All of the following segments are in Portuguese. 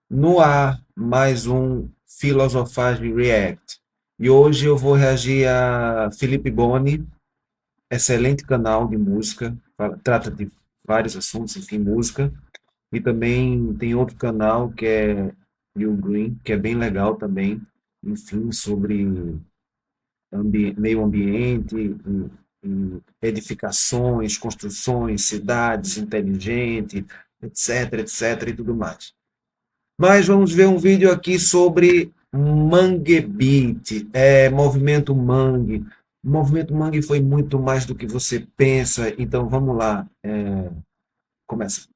No ar, mais um Filosofagem React. E hoje eu vou reagir a Felipe Boni, excelente canal de música, trata de vários assuntos, enfim, música. E também tem outro canal que é You Green, que é bem legal também, enfim, sobre meio ambiente, e edificações, construções, cidades inteligentes, etc, etc e tudo mais. Mas vamos ver um vídeo aqui sobre Mangue Beat, movimento Mangue. O movimento Mangue foi muito mais do que você pensa, então vamos lá, começa.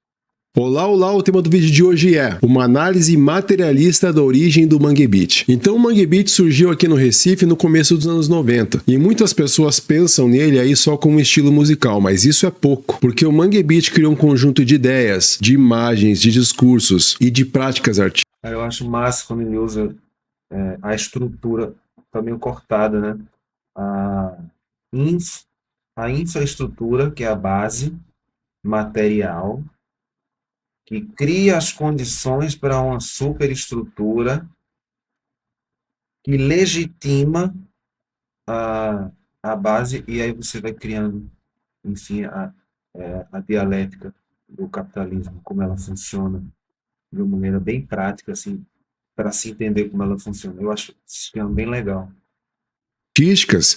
Olá, olá, o tema do vídeo de hoje é uma análise materialista da origem do Mangue Beat. Então o Mangue Beat surgiu aqui no Recife no começo dos anos 90 e muitas pessoas pensam nele aí só como um estilo musical, mas isso é pouco, porque o Mangue Beat criou um conjunto de ideias, de imagens, de discursos e de práticas artísticas. Eu acho massa quando ele usa a estrutura, tá meio cortada, né? A, inf, a infraestrutura, que é a base material, que cria as condições para uma superestrutura que legitima a, a base, e aí você vai criando, enfim, a dialética do capitalismo, como ela funciona, de uma maneira bem prática, assim, para se entender como ela funciona. Eu acho esse esquema bem legal.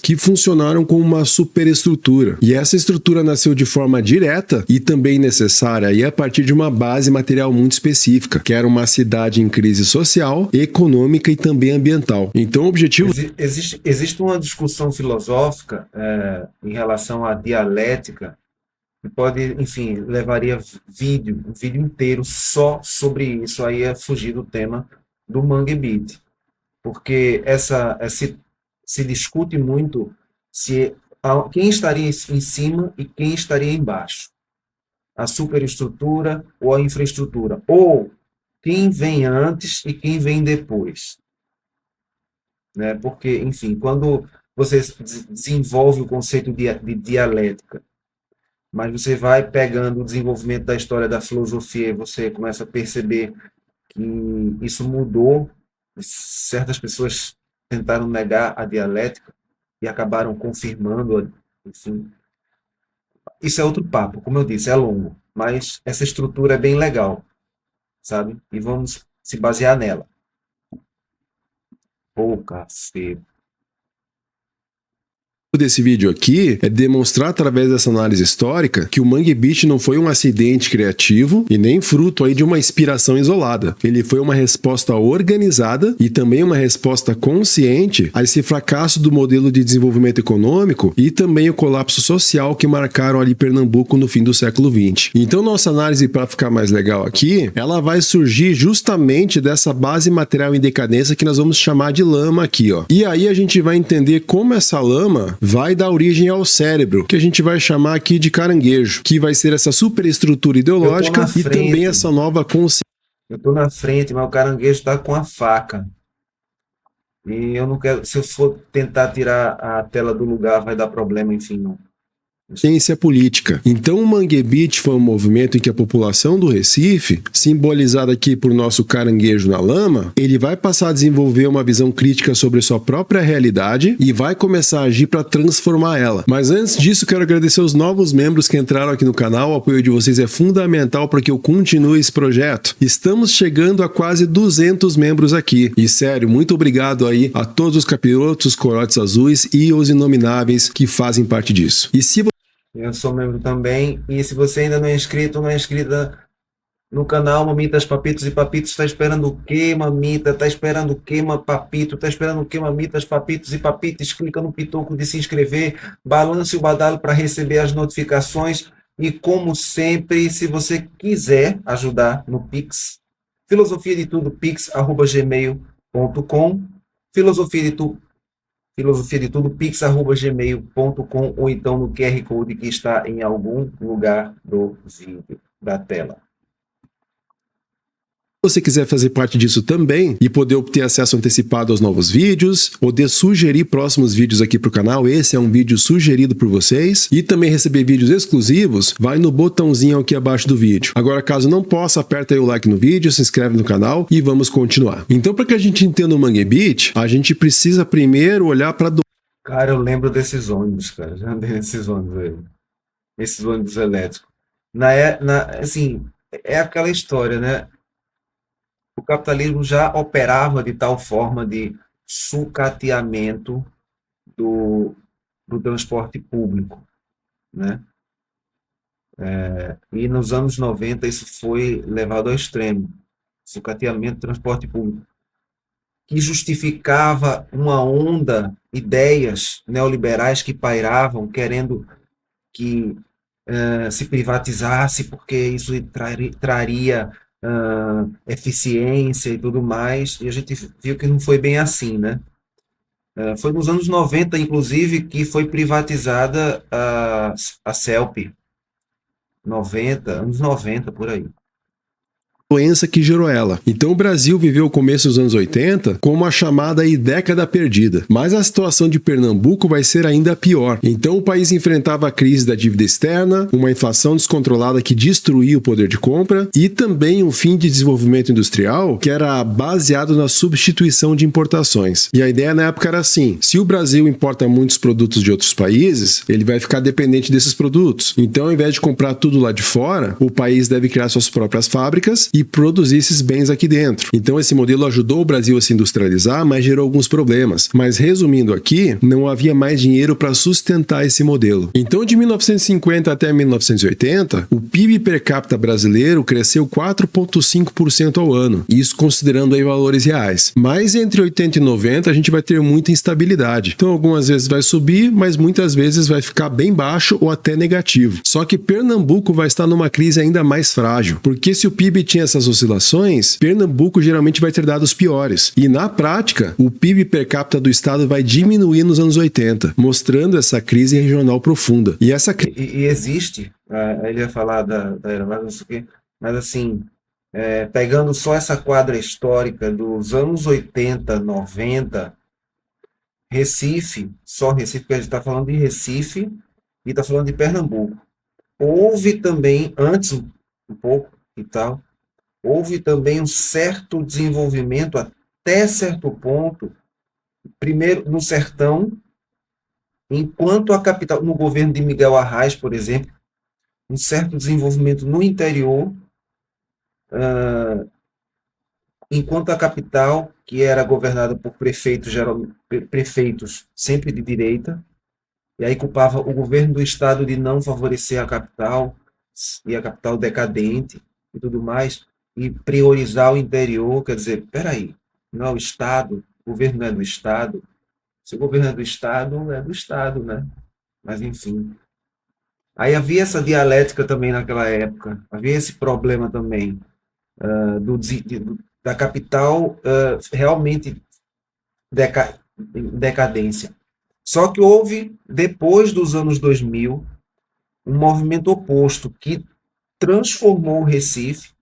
Que funcionaram como uma superestrutura. E essa estrutura nasceu de forma direta e também necessária e a partir de uma base material muito específica, que era uma cidade em crise social, econômica e também ambiental. Então o objetivo... Existe uma discussão filosófica em relação à dialética que pode, enfim, levaria um vídeo inteiro só sobre isso. Aí é fugir do tema do Mangue Beat, porque se discute muito se quem estaria em cima e quem estaria embaixo, a superestrutura ou a infraestrutura, ou quem vem antes e quem vem depois, né? Porque, enfim, quando você desenvolve o conceito de dialética, mas você vai pegando o desenvolvimento da história da filosofia e você começa a perceber que isso mudou. Certas pessoas tentaram negar a dialética e acabaram confirmando, enfim. Isso é outro papo, como eu disse, é longo, mas essa estrutura é bem legal, sabe? E vamos se basear nela. Pô, cacete. desse vídeo aqui é demonstrar através dessa análise histórica que o Mangue Beat não foi um acidente criativo e nem fruto aí de uma inspiração isolada. Ele foi uma resposta organizada e também uma resposta consciente a esse fracasso do modelo de desenvolvimento econômico e também o colapso social que marcaram ali Pernambuco no fim do século XX. Então nossa análise, para ficar mais legal aqui, ela vai surgir justamente dessa base material em decadência que nós vamos chamar de lama aqui, ó. E aí a gente vai entender como essa lama vai dar origem ao cérebro, que a gente vai chamar aqui de caranguejo, que vai ser essa superestrutura ideológica e também essa nova consciência. Eu tô na frente, mas o caranguejo está com a faca. E eu não quero, se eu for tentar tirar a tela do lugar, vai dar problema, enfim, não. Ciência política. Então o Mangue Beat foi um movimento em que a população do Recife, simbolizada aqui por nosso caranguejo na lama, ele vai passar a desenvolver uma visão crítica sobre sua própria realidade e vai começar a agir para transformar ela. Mas antes disso, quero agradecer os novos membros que entraram aqui no canal. O apoio de vocês é fundamental para que eu continue esse projeto. Estamos chegando a quase 200 membros aqui. E sério, muito obrigado aí a todos os capirotos, corotes azuis e os inomináveis que fazem parte disso. E se eu sou membro também, e se você ainda não é inscrito, não é inscrita no canal Mamitas, Papitos e Papitos, está esperando o quê, mamita? Está esperando o quê, papito? Está esperando o quê, mamitas, papitos e papitos? Clica no pitoco de se inscrever, balance o badalo para receber as notificações, e como sempre, se você quiser ajudar no Pix, filosofia de tudo, pix@gmail.com, filosofia de tudo, pix@gmail.com, ou então no QR Code que está em algum lugar do vídeo, da tela. você quiser fazer parte disso também e poder obter acesso antecipado aos novos vídeos, poder sugerir próximos vídeos aqui pro canal, esse é um vídeo sugerido por vocês, e também receber vídeos exclusivos, vai no botãozinho aqui abaixo do vídeo. Agora, caso não possa, aperta aí o like no vídeo, se inscreve no canal e vamos continuar. Então, para que a gente entenda o Mangue Beat, a gente precisa primeiro olhar para... Cara, eu lembro desses ônibus, cara. Já andei nesses ônibus aí. Esses ônibus elétricos. Assim, é aquela história, né? O capitalismo já operava de tal forma de sucateamento do, do transporte público, né? E nos anos 90 isso foi levado ao extremo, sucateamento do transporte público, que justificava uma onda, ideias neoliberais que pairavam, querendo que se privatizasse, porque isso traria eficiência e tudo mais, e a gente viu que não foi bem assim, né? Foi nos anos 90, inclusive, que foi privatizada a CELP, 90, anos 90, por aí. doença que gerou ela. Então o Brasil viveu o começo dos anos 80 como a chamada aí década perdida. Mas a situação de Pernambuco vai ser ainda pior. Então o país enfrentava a crise da dívida externa, uma inflação descontrolada que destruía o poder de compra e também um fim de desenvolvimento industrial que era baseado na substituição de importações. E a ideia na época era assim: se o Brasil importa muitos produtos de outros países, ele vai ficar dependente desses produtos. Então, ao invés de comprar tudo lá de fora, o país deve criar suas próprias fábricas e produzir esses bens aqui dentro. Então esse modelo ajudou o Brasil a se industrializar, mas gerou alguns problemas. Mas resumindo aqui, não havia mais dinheiro para sustentar esse modelo. Então de 1950 até 1980, o PIB per capita brasileiro cresceu 4,5% ao ano, isso considerando aí valores reais. Mas entre 80 e 90 a gente vai ter muita instabilidade. Então algumas vezes vai subir, mas muitas vezes vai ficar bem baixo ou até negativo. Só que Pernambuco vai estar numa crise ainda mais frágil, porque se o PIB tinha essas oscilações, Pernambuco geralmente vai ter dados piores. E na prática, o PIB per capita do estado vai diminuir nos anos 80, mostrando essa crise regional profunda. E essa E existe, ele ia falar da era Vargas, não sei o quê, mas assim, pegando só essa quadra histórica dos anos 80, 90, Recife, só Recife, porque a gente está falando de Recife e está falando de Pernambuco. Houve também, antes um pouco e tal, houve também um certo desenvolvimento até certo ponto, primeiro no sertão, enquanto a capital, no governo de Miguel Arraes, por exemplo, um certo desenvolvimento no interior, enquanto a capital, que era governada por prefeitos sempre de direita, e aí culpava o governo do estado de não favorecer a capital, e a capital decadente e tudo mais, e priorizar o interior, quer dizer, peraí, não é o Estado, o governo não é do Estado, se o governo é do Estado, né? Mas, enfim. Aí havia essa dialética também naquela época, havia esse problema também da capital realmente em decadência. Só que houve, depois dos anos 2000, um movimento oposto que transformou o Recife,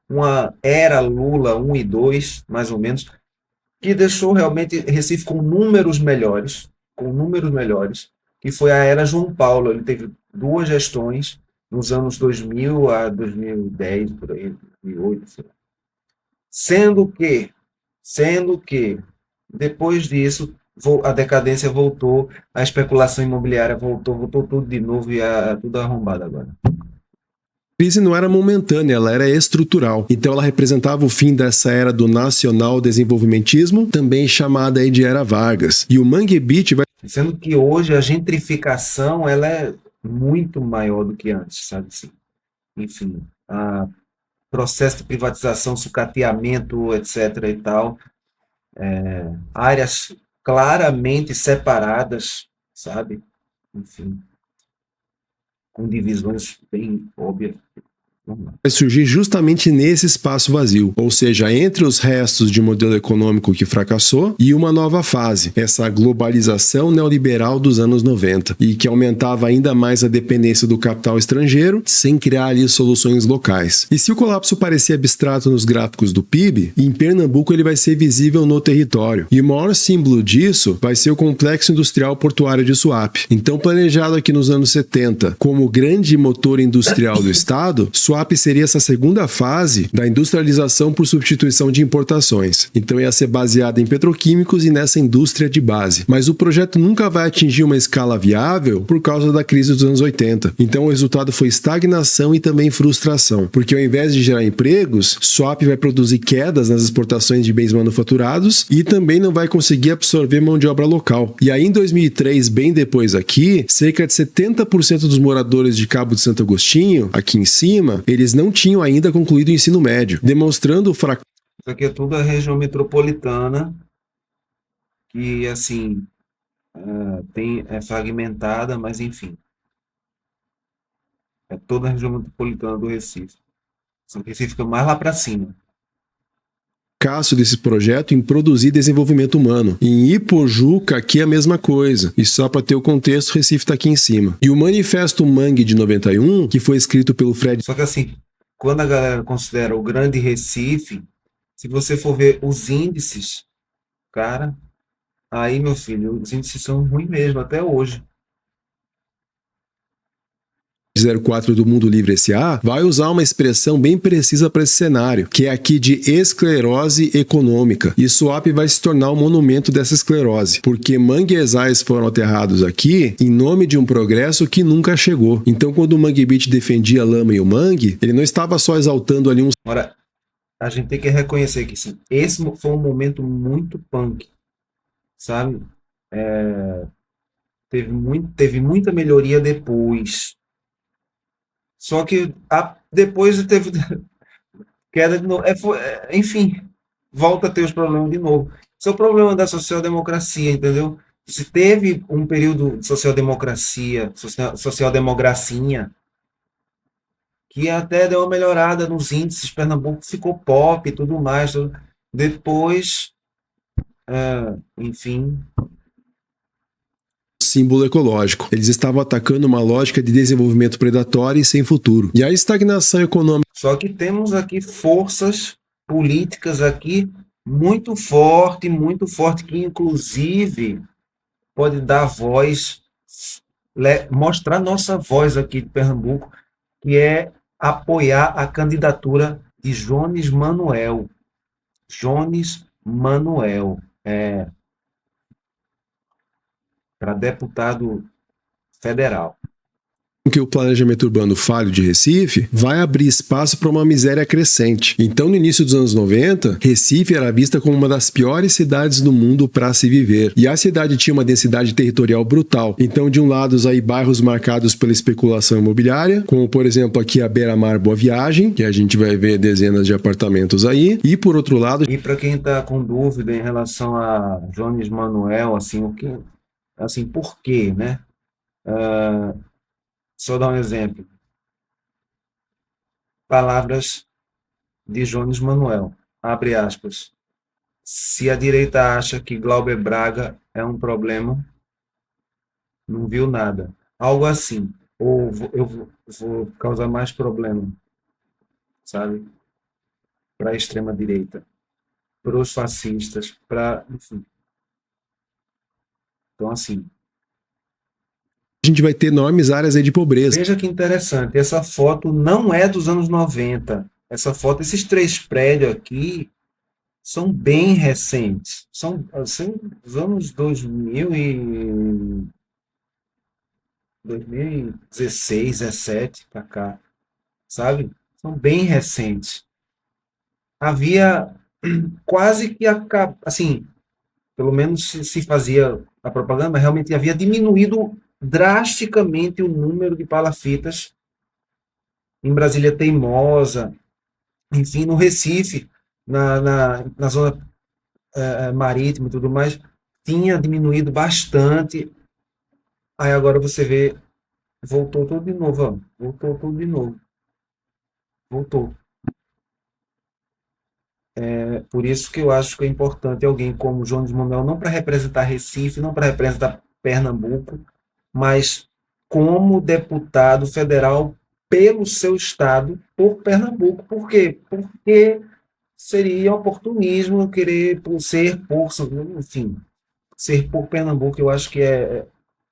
uma era Lula 1 e 2, mais ou menos, que deixou realmente Recife com números melhores, que foi a era João Paulo. Ele teve duas gestões nos anos 2000 a 2010, por aí, 2008, sei lá. Sendo que depois disso a decadência voltou, a especulação imobiliária voltou tudo de novo e tudo arrombado agora. A crise não era momentânea, ela era estrutural. Então ela representava o fim dessa era do nacional desenvolvimentismo, também chamada aí de Era Vargas. E o Mangue Beat vai... Sendo que hoje a gentrificação ela é muito maior do que antes, sabe assim? Enfim, processo de privatização, sucateamento, etc. e tal, áreas claramente separadas, sabe? Enfim, com divisões bem óbvias. vai surgir justamente nesse espaço vazio, ou seja, entre os restos de um modelo econômico que fracassou e uma nova fase, essa globalização neoliberal dos anos 90, e que aumentava ainda mais a dependência do capital estrangeiro, sem criar ali soluções locais. E se o colapso parecia abstrato nos gráficos do PIB, em Pernambuco ele vai ser visível no território. E o maior símbolo disso vai ser o Complexo Industrial Portuário de Suape. Então, planejado aqui nos anos 70 como grande motor industrial do estado, Suape seria essa segunda fase da industrialização por substituição de importações. Então ia ser baseada em petroquímicos e nessa indústria de base. Mas o projeto nunca vai atingir uma escala viável por causa da crise dos anos 80. Então o resultado foi estagnação e também frustração, porque ao invés de gerar empregos, Suape vai produzir quedas nas exportações de bens manufaturados e também não vai conseguir absorver mão de obra local. E aí em 2003, bem depois aqui, cerca de 70% dos moradores de Cabo de Santo Agostinho, aqui em cima, eles não tinham ainda concluído o ensino médio, demonstrando o fracasso. Isso aqui é tudo a região metropolitana, que, assim, é fragmentada, mas, enfim, é toda a região metropolitana do Recife. Só que Recife fica mais lá para cima. Desse projeto em produzir desenvolvimento humano. Em Ipojuca, aqui é a mesma coisa. E só para ter o contexto, Recife está aqui em cima. E o Manifesto Mangue de 91, que foi escrito pelo Fred... Só que assim, quando a galera considera o Grande Recife, se você for ver os índices, cara, aí, meu filho, os índices são ruins mesmo, até hoje. 04 do Mundo Livre S.A. vai usar uma expressão bem precisa para esse cenário, que é aqui de esclerose econômica. E Suape vai se tornar um monumento dessa esclerose, porque manguezais foram aterrados aqui em nome de um progresso que nunca chegou. Então, quando o Mangue Beach defendia a lama e o mangue, ele não estava só exaltando ali um... Ora, a gente tem que reconhecer que sim, esse foi um momento muito punk, sabe? Teve muita melhoria depois. Só que depois teve queda de novo. Enfim, volta a ter os problemas de novo. Esse é o problema da social-democracia, entendeu? Se teve um período de social-democracia, social-democracinha, que até deu uma melhorada nos índices, Pernambuco ficou pop e tudo mais. Depois, enfim... símbolo ecológico. Eles estavam atacando uma lógica de desenvolvimento predatório e sem futuro. E a estagnação econômica... Só que temos aqui forças políticas aqui muito forte, que inclusive pode dar voz, mostrar nossa voz aqui de Pernambuco, que é apoiar a candidatura de Jones Manuel. Jones Manuel, para deputado federal. Que o planejamento urbano falho de Recife vai abrir espaço para uma miséria crescente. Então, no início dos anos 90, Recife era vista como uma das piores cidades do mundo para se viver. E a cidade tinha uma densidade territorial brutal. Então, de um lado, aí bairros marcados pela especulação imobiliária, como, por exemplo, aqui a Beira-Mar Boa Viagem, que a gente vai ver dezenas de apartamentos aí. E, por outro lado... E para quem está com dúvida em relação a Jones Manuel, assim, por quê, né? Só dar um exemplo. Palavras de Jones Manuel, abre aspas. Se a direita acha que Glauber Braga é um problema, não viu nada. Algo assim. Ou eu vou causar mais problema, sabe? Para a extrema-direita, para os fascistas, enfim. Então, assim... a gente vai ter enormes áreas aí de pobreza. Veja que interessante, essa foto não é dos anos 90. Essa foto, esses 3 prédios aqui são bem recentes. São assim, dos anos 2016, 17 para cá, sabe? São bem recentes. Havia quase que, assim, pelo menos se fazia a propaganda, mas realmente havia diminuído drasticamente o número de palafitas em Brasília Teimosa, enfim, no Recife, na zona marítima e tudo mais, tinha diminuído bastante. Aí agora você vê, voltou tudo de novo, ó, voltou tudo de novo. Voltou. Por isso que eu acho que é importante alguém como Jones Manuel, não para representar Recife, não para representar Pernambuco, mas como deputado federal pelo seu estado, por Pernambuco. Por quê? Porque seria oportunismo querer enfim, ser por Pernambuco, eu acho que é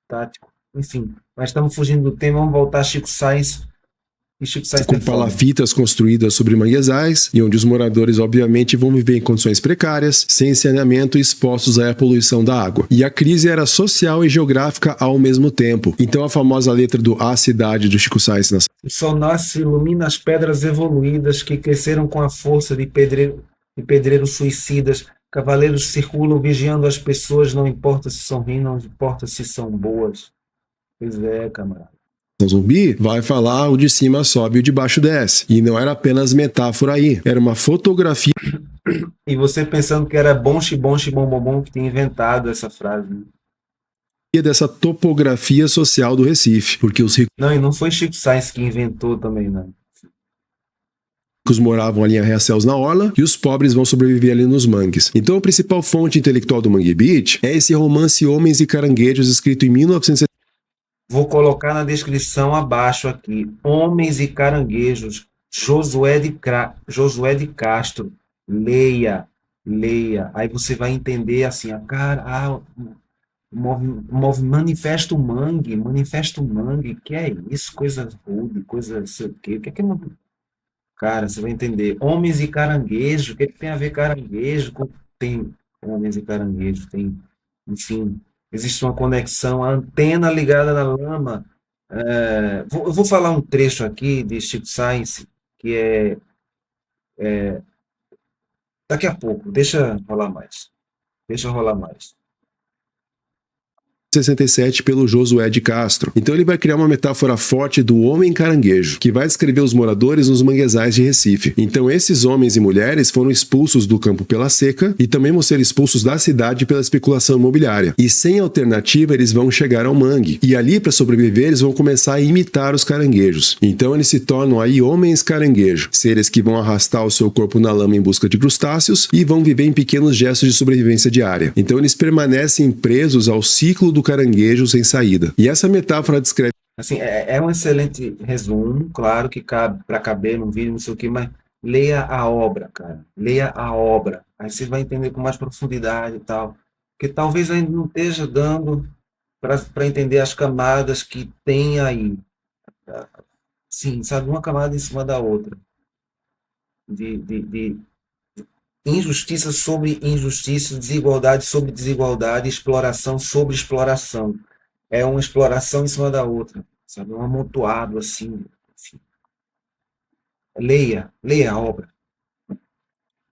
tático. Enfim, mas estamos fugindo do tema, vamos voltar a Chico Sainz. E Chico Sainz com tem fome. palafitas construídas sobre manguezais, e onde os moradores, obviamente, vão viver em condições precárias, sem saneamento e expostos à poluição da água. E a crise era social e geográfica ao mesmo tempo. Então a famosa letra do A Cidade do Chico Sainz. O sol nasce e ilumina as pedras evoluídas que cresceram com a força de pedreiros suicidas. Cavaleiros circulam vigiando as pessoas, não importa se são ruins, não importa se são boas. Pois é, camarada. Zumbi vai falar o de cima sobe e o de baixo desce. E não era apenas metáfora aí, era uma fotografia. E você pensando que era bom, xibom, que tinha inventado essa frase. Né? Dessa topografia social do Recife, porque os ricos... Não, e não foi Chico Sainz que inventou também, não. Ricos moravam ali em Arraial-Céus na orla e os pobres vão sobreviver ali nos mangues. Então a principal fonte intelectual do Mangue Beach é esse romance Homens e Caranguejos, escrito em 1970. Vou colocar na descrição abaixo aqui. Homens e Caranguejos, Josué de Castro. Leia. Aí você vai entender assim, Manifesto Mangue, que é isso? Coisa rude, coisa não sei o quê. O que é uma... Cara, você vai entender. Homens e Caranguejo, o que tem a ver caranguejo? Tem homens e caranguejos, tem, enfim... Existe uma conexão, a antena ligada na lama. Eu vou falar um trecho aqui de Chico Sainz, que daqui a pouco, deixa rolar mais. 67 pelo Josué de Castro. Então ele vai criar uma metáfora forte do homem caranguejo, que vai descrever os moradores nos manguezais de Recife. Então esses homens e mulheres foram expulsos do campo pela seca e também vão ser expulsos da cidade pela especulação imobiliária. E sem alternativa eles vão chegar ao mangue. E ali, para sobreviver, eles vão começar a imitar os caranguejos. Então eles se tornam aí homens caranguejo, seres que vão arrastar o seu corpo na lama em busca de crustáceos e vão viver em pequenos gestos de sobrevivência diária. Então eles permanecem presos ao ciclo do caranguejo sem saída. E essa metáfora descreve... Assim, é um excelente resumo, claro que cabe para caber num vídeo, não sei o que, mas leia a obra, cara. Leia a obra. Aí você vai entender com mais profundidade e tal. Porque talvez ainda não esteja dando para entender as camadas que tem aí. Sim, sabe? Uma camada em cima da outra. De injustiça sobre injustiça, desigualdade sobre desigualdade, exploração sobre exploração. É uma exploração em cima da outra, sabe? Um amontoado assim. Enfim. Leia a obra.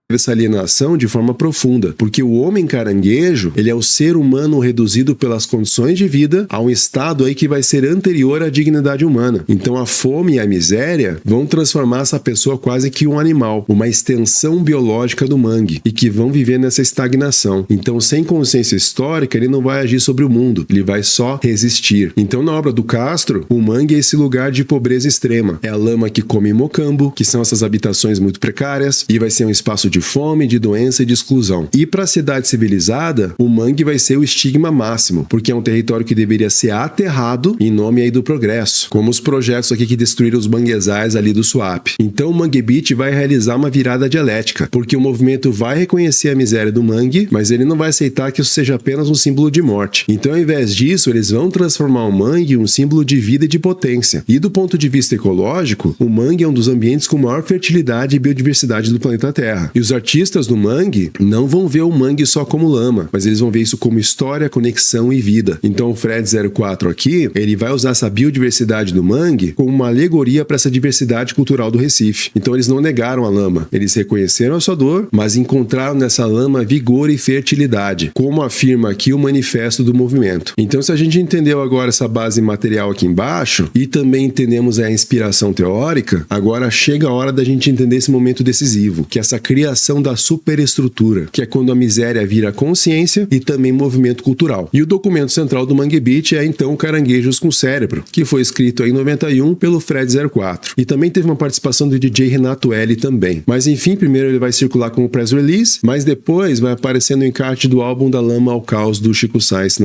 Essa alienação de forma profunda, porque o homem caranguejo, ele é o ser humano reduzido pelas condições de vida a um estado aí que vai ser anterior à dignidade humana. Então a fome e a miséria vão transformar essa pessoa quase que um animal, uma extensão biológica do mangue, e que vão viver nessa estagnação. Então sem consciência histórica ele não vai agir sobre o mundo, ele vai só resistir. Então na obra do Castro, o mangue é esse lugar de pobreza extrema, é a lama que come mocambo, que são essas habitações muito precárias, e vai ser um espaço de fome, de doença e de exclusão. E para a cidade civilizada, o mangue vai ser o estigma máximo, porque é um território que deveria ser aterrado em nome aí do progresso, como os projetos aqui que destruíram os manguezais ali do Suape. Então o Mangue Beach vai realizar uma virada dialética, porque o movimento vai reconhecer a miséria do mangue, mas ele não vai aceitar que isso seja apenas um símbolo de morte. Então ao invés disso, eles vão transformar o mangue em um símbolo de vida e de potência. E do ponto de vista ecológico, o mangue é um dos ambientes com maior fertilidade e biodiversidade do planeta Terra. E os artistas do mangue não vão ver o mangue só como lama, mas eles vão ver isso como história, conexão e vida. Então o Fred 04 aqui, ele vai usar essa biodiversidade do mangue como uma alegoria para essa diversidade cultural do Recife. Então eles não negaram a lama, eles reconheceram a sua dor, mas encontraram nessa lama vigor e fertilidade, como afirma aqui o manifesto do movimento. Então se a gente entendeu agora essa base material aqui embaixo e também entendemos a inspiração teórica, agora chega a hora da gente entender esse momento decisivo, que é essa criação criação da superestrutura, que é quando a miséria vira consciência e também movimento cultural. E o documento central do Mangue Beat é então Caranguejos com Cérebro, que foi escrito em 91 pelo Fred 04. E também teve uma participação do DJ Renato L também. Mas enfim, primeiro ele vai circular como press release, mas depois vai aparecer no encarte do álbum Da Lama ao Caos do Chico Science.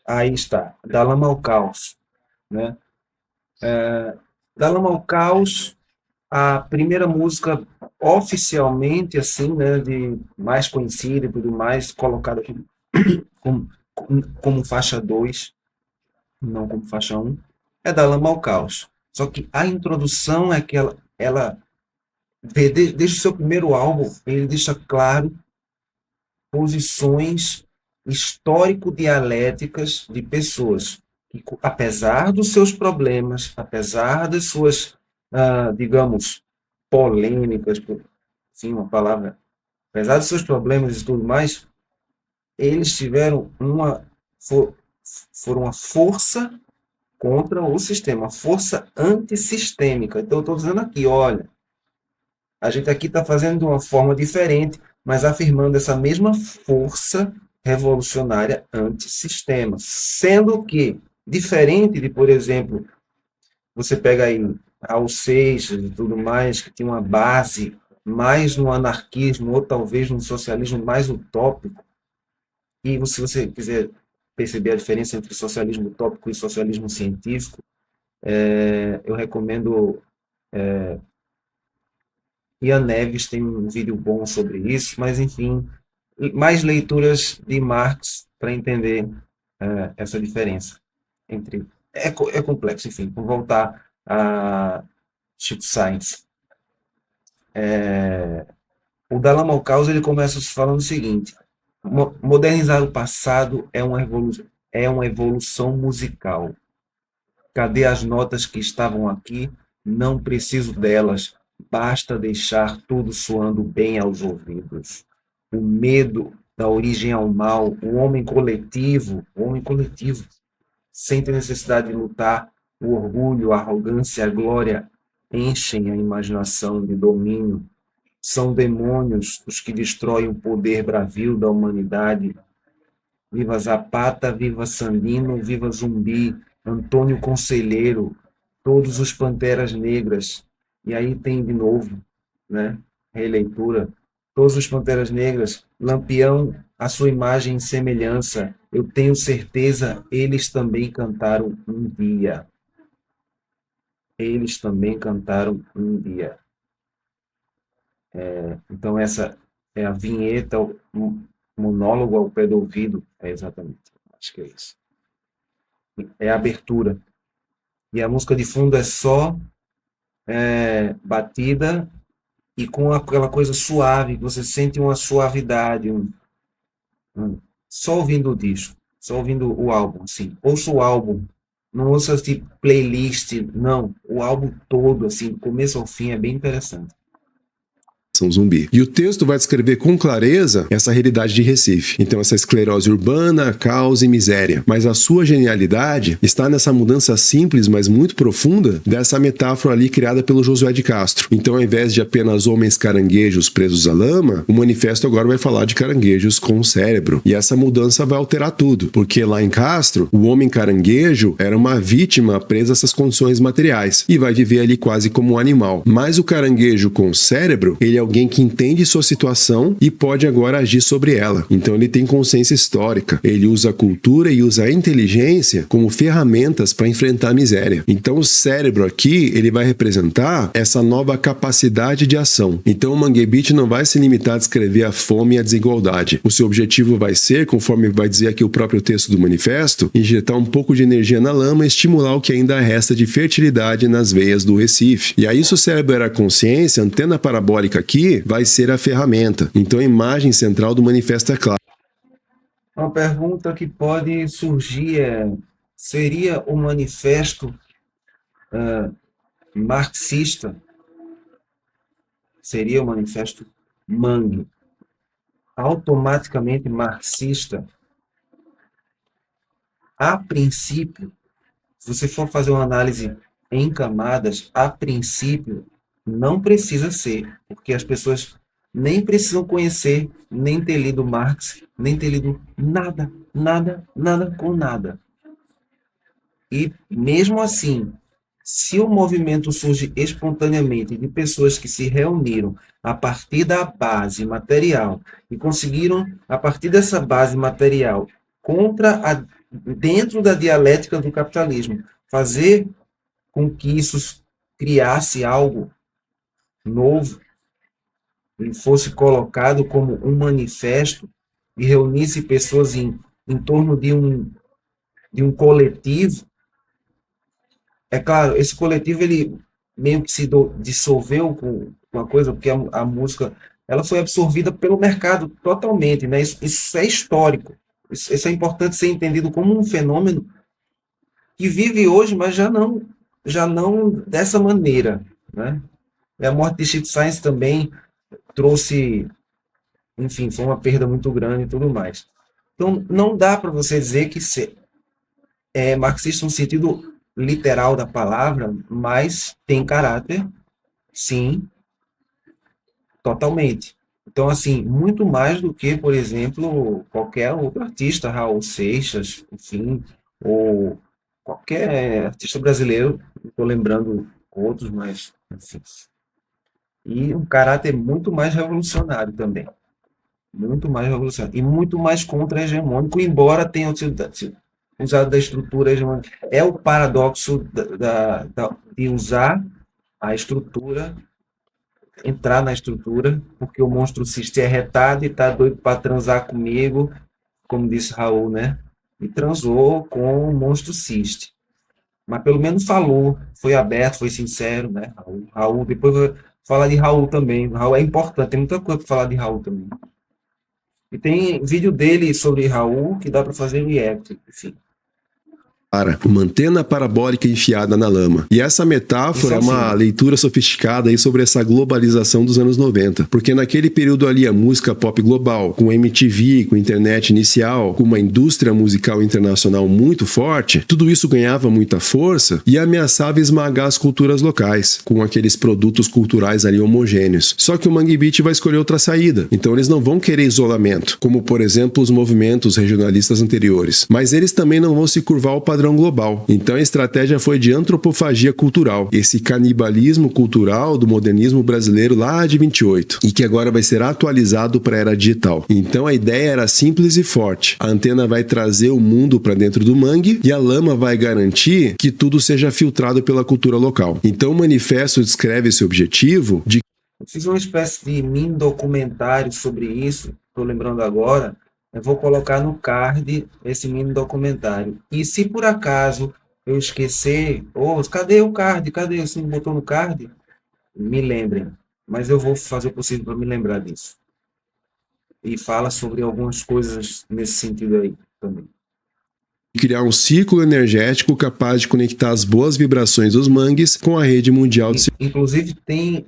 Aí está, Da Lama ao Caos, né? Da Lama ao Caos, a primeira música oficialmente, assim, né, de mais conhecida e tudo mais, colocada aqui como faixa 2, não como faixa 1, é Da Lama ao Caos. Só que a introdução é que ela desde o seu primeiro álbum, ele deixa claro posições histórico-dialéticas de pessoas que, apesar dos seus problemas, apesar das suas, digamos, polêmicas, sim, uma palavra, apesar dos seus problemas e tudo mais, eles tiveram foram uma força contra o sistema, força antissistêmica. Então, eu estou dizendo aqui, olha, a gente aqui está fazendo de uma forma diferente, mas afirmando essa mesma força revolucionária antissistema. Sendo que, diferente de, por exemplo, você pega aí Raul Seixas e tudo mais, que tem uma base mais no anarquismo ou talvez no socialismo mais utópico, e se você quiser perceber a diferença entre socialismo utópico e socialismo científico, eu recomendo... Ian Neves tem um vídeo bom sobre isso, mas enfim, mais leituras de Marx para entender essa diferença entre... É complexo, enfim, vou voltar a Chico Science. O Da Lama ao Caos, ele começa falando o seguinte: modernizar o passado é uma evolução musical. Cadê as notas que estavam aqui? Não preciso delas. Basta deixar tudo soando bem aos ouvidos. O medo da origem ao mal, o homem coletivo, sente necessidade de lutar, o orgulho, a arrogância, a glória enchem a imaginação de domínio. São demônios os que destroem o poder bravio da humanidade. Viva Zapata, viva Sandino, viva Zumbi, Antônio Conselheiro, todos os Panteras Negras. E aí tem de novo, né, releitura, todos os Panteras Negras, Lampião, a sua imagem e semelhança, eu tenho certeza, eles também cantaram um dia. Eles também cantaram um dia. Então essa é a vinheta, o monólogo ao pé do ouvido, exatamente, acho que é isso. É a abertura. E a música de fundo é só batida e com aquela coisa suave, você sente uma suavidade, só ouvindo o disco, só ouvindo o álbum, assim, ouça o álbum, não ouça tipo playlist, não, o álbum todo, assim, do começo ao fim, é bem interessante. Zumbi. E o texto vai descrever com clareza essa realidade de Recife. Então, essa esclerose urbana, caos e miséria. Mas a sua genialidade está nessa mudança simples, mas muito profunda, dessa metáfora ali criada pelo Josué de Castro. Então, ao invés de apenas homens caranguejos presos à lama, o manifesto agora vai falar de caranguejos com cérebro. E essa mudança vai alterar tudo, porque lá em Castro, o homem caranguejo era uma vítima presa a essas condições materiais e vai viver ali quase como um animal. Mas o caranguejo com cérebro, ele é alguém que entende sua situação e pode agora agir sobre ela. Então ele tem consciência histórica, ele usa a cultura e usa a inteligência como ferramentas para enfrentar a miséria. Então o cérebro aqui, ele vai representar essa nova capacidade de ação. Então o Mangue Beat não vai se limitar a descrever a fome e a desigualdade. O seu objetivo vai ser, conforme vai dizer aqui o próprio texto do manifesto, injetar um pouco de energia na lama e estimular o que ainda resta de fertilidade nas veias do Recife. E aí, se o cérebro era a consciência, a antena parabólica aqui vai ser a ferramenta. Então a imagem central do manifesto é clara. Uma pergunta que pode surgir seria o manifesto marxista? Seria o manifesto Mangue automaticamente marxista? A princípio, se você for fazer uma análise em camadas, a princípio, não precisa ser, porque as pessoas nem precisam conhecer, nem ter lido Marx, nem ter lido nada, nada, nada com nada. E mesmo assim, se o movimento surge espontaneamente de pessoas que se reuniram a partir da base material e conseguiram, a partir dessa base material, dentro da dialética do capitalismo, fazer com que isso criasse algo novo e fosse colocado como um manifesto e reunisse pessoas em torno de um coletivo. É claro, esse coletivo ele meio que se dissolveu com a coisa, porque a música ela foi absorvida pelo mercado totalmente, né? Isso é histórico. Isso é importante ser entendido como um fenômeno que vive hoje, mas já não dessa maneira, né? E a morte de Chico Sainz também trouxe, enfim, foi uma perda muito grande e tudo mais. Então, não dá para você dizer que é marxista no sentido literal da palavra, mas tem caráter, sim, totalmente. Então, assim, muito mais do que, por exemplo, qualquer outro artista, Raul Seixas, enfim, ou qualquer artista brasileiro, não estou lembrando outros, mas, enfim. E um caráter muito mais revolucionário também. Muito mais revolucionário. E muito mais contra-hegemônico, embora tenha usado da estrutura hegemônica. É o paradoxo de usar a estrutura, entrar na estrutura, porque o monstro cis é retado e está doido para transar comigo, como disse Raul, né? E transou com o monstro cis. Mas pelo menos falou, foi aberto, foi sincero, né? Raul, depois eu vou falar de Raul também. Raul é importante, tem muita coisa para falar de Raul também. E tem vídeo dele sobre Raul que dá para fazer react, enfim. Para uma antena parabólica enfiada na lama. E essa metáfora é uma leitura sofisticada aí sobre essa globalização dos anos 90. Porque naquele período ali, a música pop global, com MTV, com internet inicial, com uma indústria musical internacional muito forte, tudo isso ganhava muita força e ameaçava esmagar as culturas locais, com aqueles produtos culturais ali homogêneos. Só que o Mangue Beat vai escolher outra saída. Então eles não vão querer isolamento, como por exemplo os movimentos regionalistas anteriores. Mas eles também não vão se curvar ao padrão global. Então a estratégia foi de antropofagia cultural, esse canibalismo cultural do modernismo brasileiro lá de 28, e que agora vai ser atualizado para a era digital. Então a ideia era simples e forte. A antena vai trazer o mundo para dentro do mangue e a lama vai garantir que tudo seja filtrado pela cultura local. Então o manifesto descreve esse objetivo de... Eu fiz uma espécie de mini documentário sobre isso, estou lembrando agora. Eu vou colocar no card esse mini documentário. E se por acaso eu esquecer, cadê o card? Cadê? Você não botou no card? Me lembrem. Mas eu vou fazer o possível para me lembrar disso. E fala sobre algumas coisas nesse sentido aí também. Criar um círculo energético capaz de conectar as boas vibrações dos mangues com a rede mundial de... Inclusive tem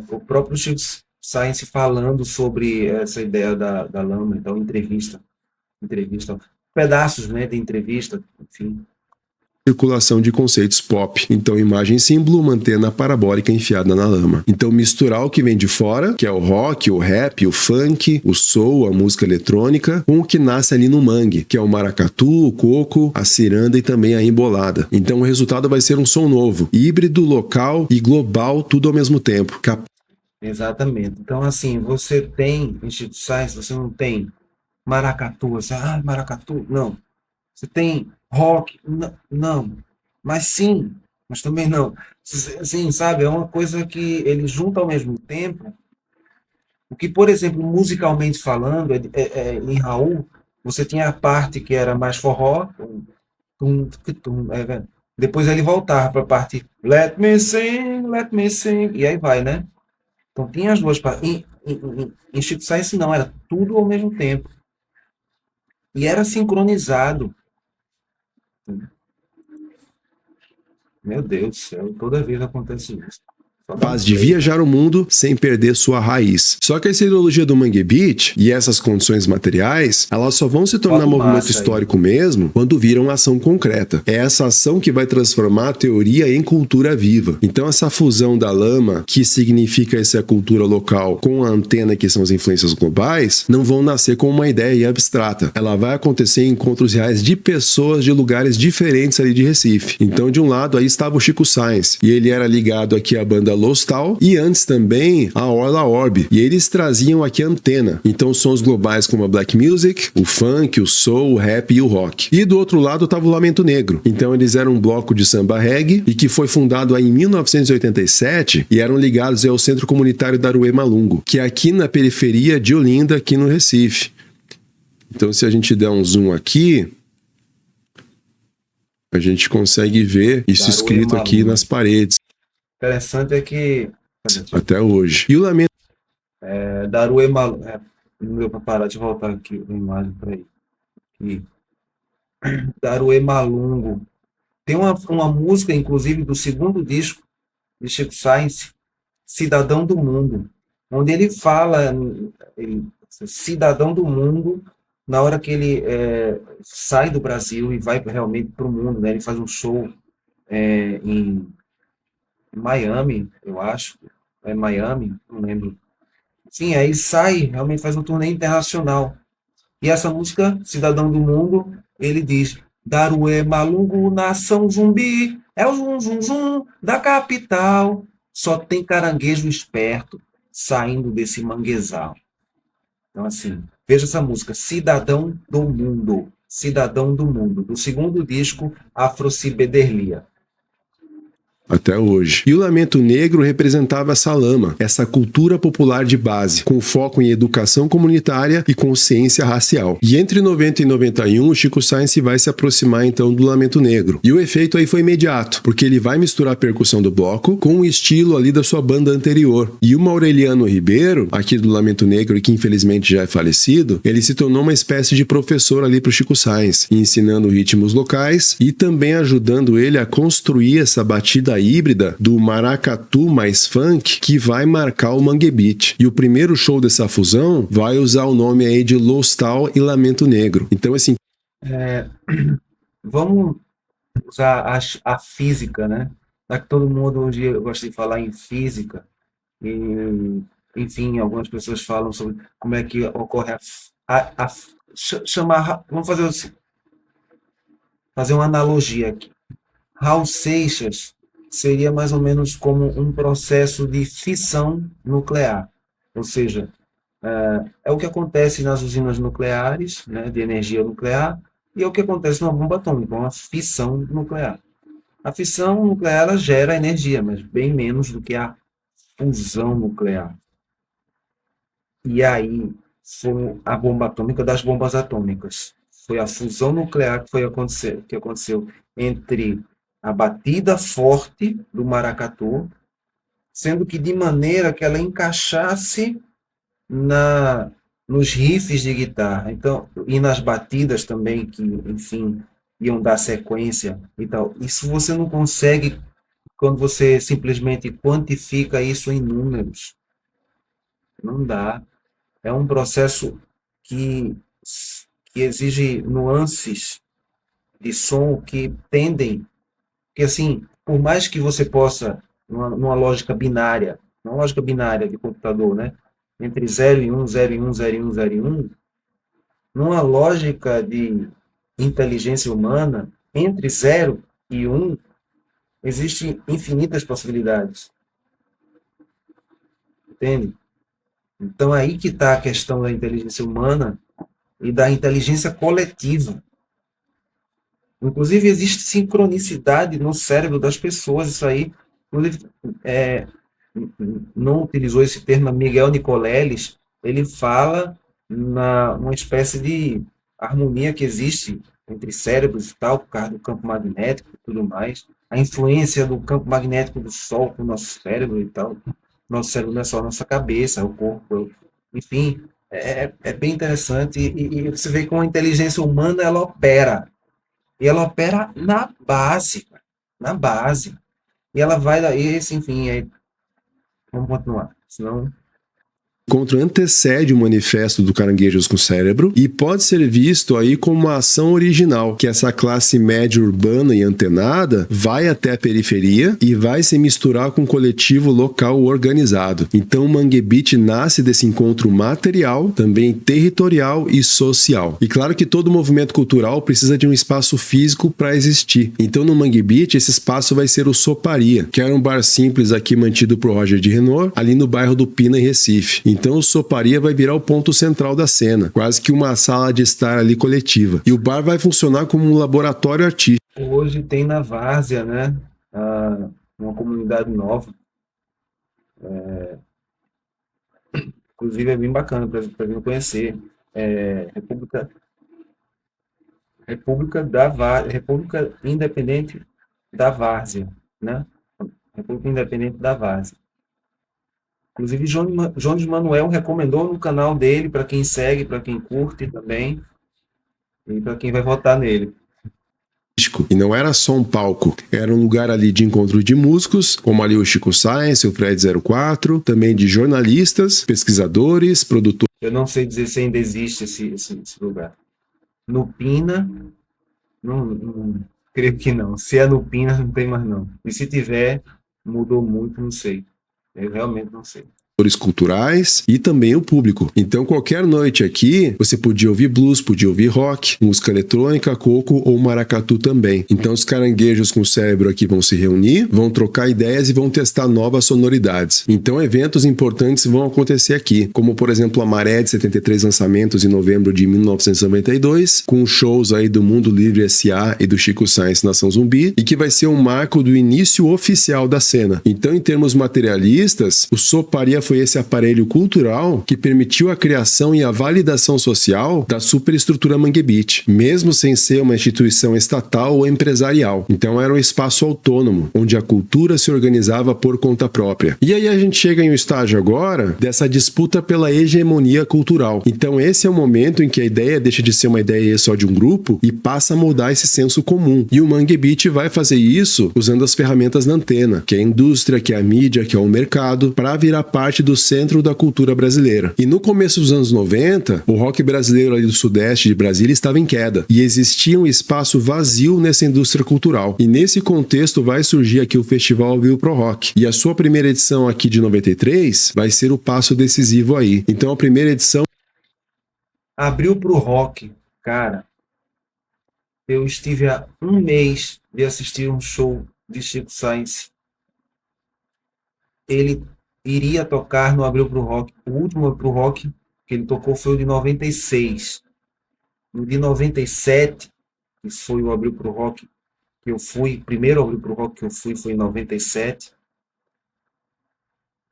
o próprio Chico Science falando sobre essa ideia da lama, então entrevista, pedaços, né, de entrevista, enfim. Circulação de conceitos pop. Então, imagem símbolo, uma antena parabólica enfiada na lama. Então, misturar o que vem de fora, que é o rock, o rap, o funk, o soul, a música eletrônica, com o que nasce ali no mangue, que é o maracatu, o coco, a ciranda e também a embolada. Então, o resultado vai ser um som novo, híbrido, local e global, tudo ao mesmo tempo. Exatamente. Então, assim, você tem instituições, você não tem maracatu, você, maracatu, não. Você tem rock, não. Mas sim, mas também não. Assim, sabe, é uma coisa que ele junta ao mesmo tempo. O que, por exemplo, musicalmente falando, em Raul, você tinha a parte que era mais forró, depois ele voltava para a parte let me sing, e aí vai, né? Então tinha as duas partes. Em Chico Science não, era tudo ao mesmo tempo. E era sincronizado. Meu Deus do céu, toda vez acontece isso. Capaz de viajar o mundo sem perder sua raiz. Só que essa ideologia do Mangue Beat e essas condições materiais, elas só vão se tornar movimento histórico mesmo quando viram ação concreta. É essa ação que vai transformar a teoria em cultura viva. Então essa fusão da lama, que significa essa cultura local, com a antena, que são as influências globais, não vão nascer com uma ideia abstrata. Ela vai acontecer em encontros reais de pessoas de lugares diferentes ali de Recife. Então de um lado aí estava o Chico Sainz, e ele era ligado aqui à banda Lostal e antes também a Orla Orb, e eles traziam aqui a antena. Então sons globais como a black music, o funk, o soul, o rap e o rock. E do outro lado estava o Lamento Negro. Então eles eram um bloco de samba reggae e que foi fundado aí em 1987 e eram ligados ao Centro Comunitário Daruê Malungo, que é aqui na periferia de Olinda, aqui no Recife. Então se a gente der um zoom aqui, a gente consegue ver isso escrito aqui nas paredes. Interessante é que até hoje. E o Lamento Daruê Malungo. Não deu para parar de voltar aqui a imagem para aí. E Daruê Malungo. Tem uma música, inclusive, do segundo disco de Chico Sainz, Cidadão do Mundo, onde ele fala, cidadão do mundo, na hora que ele sai do Brasil e vai realmente para o mundo, né? Ele faz um show em Miami, eu acho, Miami, não lembro. Sim, aí sai, realmente faz um turnê internacional. E essa música, Cidadão do Mundo, ele diz: Daruê Malungo, nação zumbi, é o zum zum zum da capital. Só tem caranguejo esperto saindo desse manguezal. Então, assim, veja essa música, Cidadão do Mundo, Cidadão do Mundo, do segundo disco, Afrocibederlia. Até hoje. E o Lamento Negro representava essa lama, essa cultura popular de base, com foco em educação comunitária e consciência racial. E entre 90 e 91, o Chico Sainz vai se aproximar então do Lamento Negro. E o efeito aí foi imediato, porque ele vai misturar a percussão do bloco com o estilo ali da sua banda anterior. E o Maureliano Ribeiro, aqui do Lamento Negro, e que infelizmente já é falecido, ele se tornou uma espécie de professor ali para o Chico Sainz, ensinando ritmos locais e também ajudando ele a construir essa batida híbrida do maracatu mais funk que vai marcar o Mangue Beat. E o primeiro show dessa fusão vai usar o nome aí de Lostal e Lamento Negro. Então, assim... vamos usar a física, né? Já que todo mundo hoje gosta de falar em física, e, enfim, algumas pessoas falam sobre como é que ocorre vamos fazer uma analogia aqui. Raul Seixas seria mais ou menos como um processo de fissão nuclear, ou seja, é o que acontece nas usinas nucleares, né, de energia nuclear, e é o que acontece na bomba atômica, uma fissão nuclear. A fissão nuclear ela gera energia, mas bem menos do que a fusão nuclear. E aí foi a bomba atômica das bombas atômicas. Foi a fusão nuclear que aconteceu entre a batida forte do maracatu, sendo que de maneira que ela encaixasse nos riffs de guitarra, então, e nas batidas também, que, enfim, iam dar sequência e tal. Isso você não consegue quando você simplesmente quantifica isso em números. Não dá. É um processo que exige nuances de som que tendem. Porque, assim, por mais que você possa, numa lógica binária, de computador, né? Entre 0 e 1, 0 e 1, 0 e 1, 0 e 1, numa lógica de inteligência humana, entre 0 e 1, existem infinitas possibilidades. Entende? Então, aí que está a questão da inteligência humana e da inteligência coletiva. Inclusive, existe sincronicidade no cérebro das pessoas. Isso aí, inclusive, não utilizou esse termo, Miguel Nicoleles, ele fala uma espécie de harmonia que existe entre cérebros e tal, por causa do campo magnético e tudo mais, a influência do campo magnético do Sol com o nosso cérebro e tal. Nosso cérebro não é só a nossa cabeça, o corpo, enfim, é bem interessante, e você vê como a inteligência humana ela opera. E ela opera na base. E ela vai daí, enfim, Vamos continuar, senão... Encontro antecede o manifesto do Caranguejos com Cérebro e pode ser visto aí como uma ação original, que essa classe média urbana e antenada vai até a periferia e vai se misturar com um coletivo local organizado. Então o Mangue Beat nasce desse encontro material, também territorial e social. E claro que todo movimento cultural precisa de um espaço físico para existir. Então no Mangue Beat esse espaço vai ser o Soparia, que era um bar simples aqui mantido por Roger de Renor, ali no bairro do Pina, em Recife. Então o Soparia vai virar o ponto central da cena, quase que uma sala de estar ali coletiva. E o bar vai funcionar como um laboratório artístico. Hoje tem na Várzea, né, uma comunidade nova. Inclusive é bem bacana para vir conhecer. República Independente da Várzea, né? República Independente da Várzea. Inclusive, Jones Manuel recomendou no canal dele, para quem segue, para quem curte também, e para quem vai votar nele. E não era só um palco, era um lugar ali de encontro de músicos, como ali o Chico Science, o Fred 04, também de jornalistas, pesquisadores, produtores. Eu não sei dizer se ainda existe esse lugar. No Pina, não, creio que não. Se é no Pina, não tem mais não. E se tiver, mudou muito, não sei. Eu realmente não sei. Culturais e também o público. Então qualquer noite aqui você podia ouvir blues, podia ouvir rock, música eletrônica, coco ou maracatu também. Então os Caranguejos com Cérebro aqui vão se reunir, vão trocar ideias e vão testar novas sonoridades. Então eventos importantes vão acontecer aqui, como por exemplo a Maré de 73 lançamentos em novembro de 1992, com shows aí do Mundo Livre S.A. e do Chico Science Nação Zumbi, e que vai ser um marco do início oficial da cena. Então em termos materialistas, o Soparia foi esse aparelho cultural que permitiu a criação e a validação social da superestrutura Mangue Beat, mesmo sem ser uma instituição estatal ou empresarial. Então era um espaço autônomo, onde a cultura se organizava por conta própria. E aí a gente chega em um estágio agora dessa disputa pela hegemonia cultural. Então esse é o momento em que a ideia deixa de ser uma ideia só de um grupo e passa a moldar esse senso comum. E o Mangue Beat vai fazer isso usando as ferramentas da antena, que é a indústria, que é a mídia, que é o mercado, para virar parte do centro da cultura brasileira. E no começo dos anos 90, o rock brasileiro ali do sudeste de Brasília estava em queda e existia um espaço vazio nessa indústria cultural. E nesse contexto vai surgir aqui o Festival Abril Pro Rock. E a sua primeira edição aqui de 93 vai ser o passo decisivo aí. Então a primeira edição Abril Pro Rock, cara. Eu estive há um mês de assistir um show de Chico Science. Ele iria tocar no Abril Pro Rock. O último Abril Pro Rock que ele tocou foi o de 96. No de 97, que foi o Abril Pro Rock que eu fui, primeiro Abril Pro Rock que eu fui foi em 97.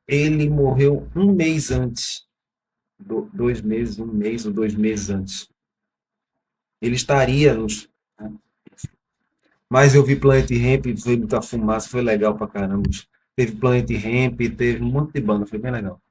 Ele morreu um mês antes. 2 meses, um mês ou 2 meses antes. Ele estaria nos... Mas eu vi Planet Hemp, veio muita fumaça, foi legal pra caramba. Teve Planet Hemp, teve um monte de banda, foi bem legal.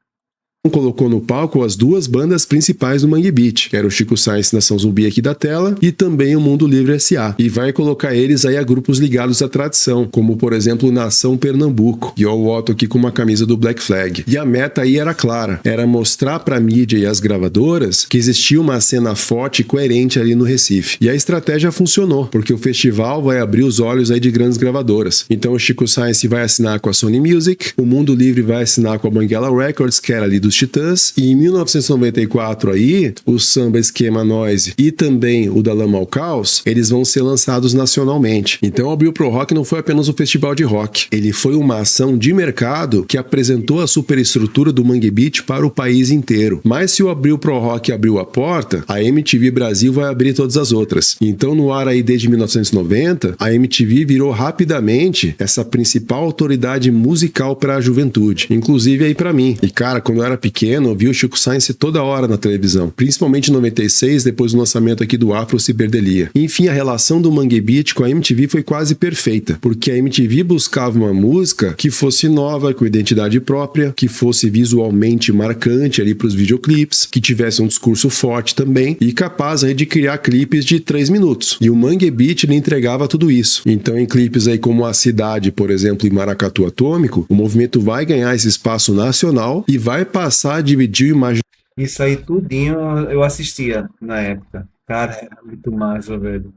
Colocou no palco as duas bandas principais do Mangue Beat, que era o Chico Science Nação Zumbi aqui da tela e também o Mundo Livre S.A. E vai colocar eles aí a grupos ligados à tradição, como por exemplo Nação Pernambuco, e o Otto aqui com uma camisa do Black Flag. E a meta aí era clara, era mostrar pra mídia e as gravadoras que existia uma cena forte e coerente ali no Recife. E a estratégia funcionou, porque o festival vai abrir os olhos aí de grandes gravadoras. Então o Chico Science vai assinar com a Sony Music, o Mundo Livre vai assinar com a Banguela Records, que era ali dos Titãs, e em 1994 aí, o Samba Esquema Noise e também o da Lama ao Caos, eles vão ser lançados nacionalmente. Então o Abril Pro Rock não foi apenas um festival de rock, ele foi uma ação de mercado que apresentou a superestrutura do Mangue Beat para o país inteiro. Mas se o Abril Pro Rock abriu a porta, a MTV Brasil vai abrir todas as outras. Então no ar aí desde 1990, a MTV virou rapidamente essa principal autoridade musical para a juventude, inclusive aí para mim. E cara, quando eu era pequeno, eu vi o Chico Science toda hora na televisão, principalmente em 96, depois do lançamento aqui do Afro Ciberdelia. Enfim, a relação do Mangue Beat com a MTV foi quase perfeita, porque a MTV buscava uma música que fosse nova, com identidade própria, que fosse visualmente marcante ali para os videoclipes, que tivesse um discurso forte também e capaz aí de criar clipes de 3 minutos. E o Mangue Beat ele entregava tudo isso. Então, em clipes aí como A Cidade, por exemplo, e Maracatu Atômico, o movimento vai ganhar esse espaço nacional e vai passar a dividir o imaginário. Isso aí tudinho eu assistia na época. Cara, era muito massa, velho.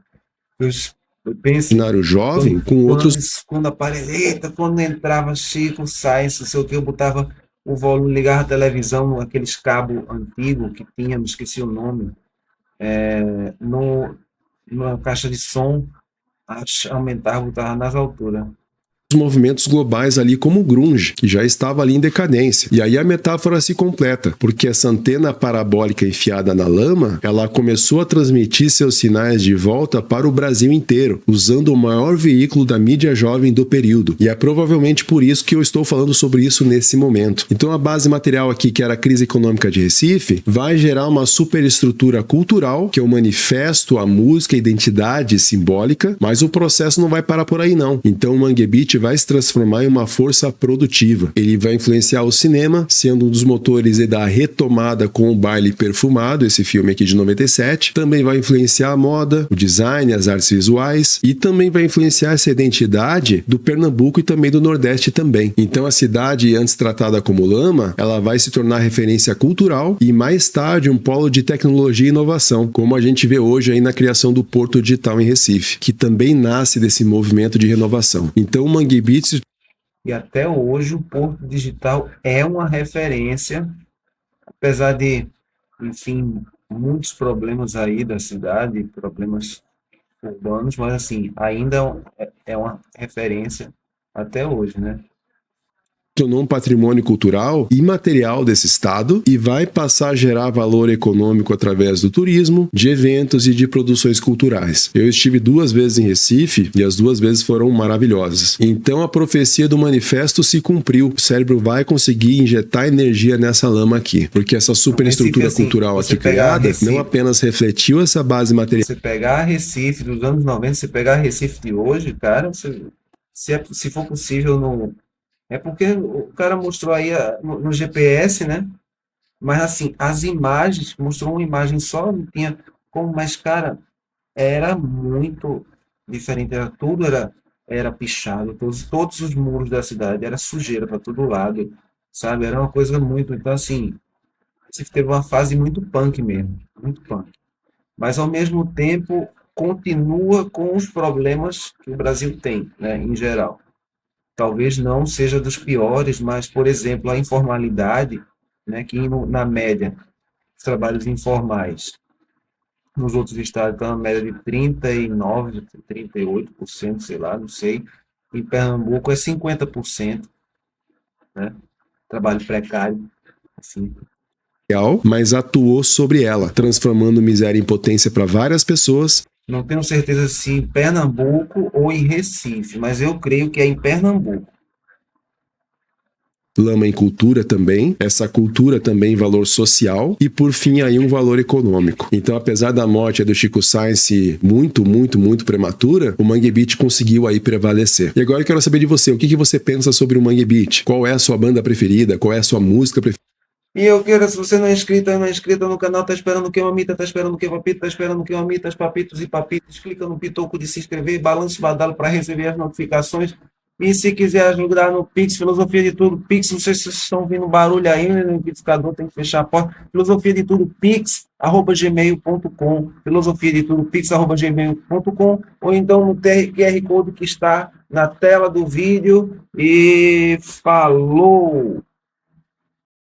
Eu penso, Jovem com outros. quando aparecia, quando entrava Chico Sainz, não sei o que, eu botava o volume, ligava a televisão, aqueles cabos antigos que tínhamos, esqueci o nome, no, numa caixa de som, aumentava, botava nas alturas. Movimentos globais ali como o grunge, que já estava ali em decadência. E aí a metáfora se completa, porque essa antena parabólica enfiada na lama, ela começou a transmitir seus sinais de volta para o Brasil inteiro, usando o maior veículo da mídia jovem do período. E é provavelmente por isso que eu estou falando sobre isso nesse momento. Então a base material aqui, que era a crise econômica de Recife, vai gerar uma superestrutura cultural, que é o manifesto, a música, a identidade simbólica, mas o processo não vai parar por aí não. Então o Mangue Beat vai se transformar em uma força produtiva. Ele vai influenciar o cinema, sendo um dos motores da retomada com o Baile Perfumado, esse filme aqui de 97. Também vai influenciar a moda, o design, as artes visuais e também vai influenciar essa identidade do Pernambuco e também do Nordeste também. Então a cidade, antes tratada como lama, ela vai se tornar referência cultural e mais tarde um polo de tecnologia e inovação, como a gente vê hoje aí na criação do Porto Digital em Recife, que também nasce desse movimento de renovação. Então o Mangue Beats. E até hoje o Porto Digital é uma referência, apesar de, enfim, muitos problemas aí da cidade, problemas urbanos, mas assim, ainda é uma referência até hoje, né? Tornou um patrimônio cultural e material desse estado e vai passar a gerar valor econômico através do turismo, de eventos e de produções culturais. Eu estive 2 vezes em Recife e as 2 vezes foram maravilhosas. Então a profecia do manifesto se cumpriu. O cérebro vai conseguir injetar energia nessa lama aqui, porque essa superestrutura Recife, assim, cultural você aqui pegar criada Recife, não apenas refletiu essa base material. Você pegar Recife dos anos 90, você pegar Recife de hoje, cara, se for possível, no, é porque o cara mostrou aí no GPS, né? Mas assim, as imagens, mostrou uma imagem só, não tinha como, mas cara, era muito diferente, era pichado, todos os muros da cidade, era sujeira para todo lado, sabe? Era uma coisa muito, então assim, você teve uma fase muito punk mesmo, muito punk. Mas ao mesmo tempo continua com os problemas que o Brasil tem, né, em geral. Talvez não seja dos piores, mas, por exemplo, a informalidade, né, que na média, os trabalhos informais nos outros estados estão na média de 39%, 38%, sei lá, não sei. Em Pernambuco é 50%, né? Trabalho precário, assim. Mas atuou sobre ela, transformando miséria em potência para várias pessoas. Não tenho certeza se em Pernambuco ou em Recife, mas eu creio que é em Pernambuco. Lama em cultura também, essa cultura também valor social e por fim aí um valor econômico. Então apesar da morte do Chico Science muito prematura, o Mangue Beat conseguiu aí prevalecer. E agora eu quero saber de você, o que você pensa sobre o Mangue Beat? Qual é a sua banda preferida? Qual é a sua música preferida? E eu quero, se você não é inscrito no canal, tá esperando o que, mamita? Tá esperando o que, papito? Tá esperando o que, mamitas, papitos e papitos? Clica no pitoco de se inscrever, balance o badalo para receber as notificações. E se quiser ajudar no Pix, Filosofia de Tudo, Pix, não sei se vocês estão ouvindo barulho aí, no amplificador tem que fechar a porta. Filosofia de Tudo, pix@gmail.com, filosofia de tudo, pix@gmail.com, ou então no QR Code que está na tela do vídeo. E falou!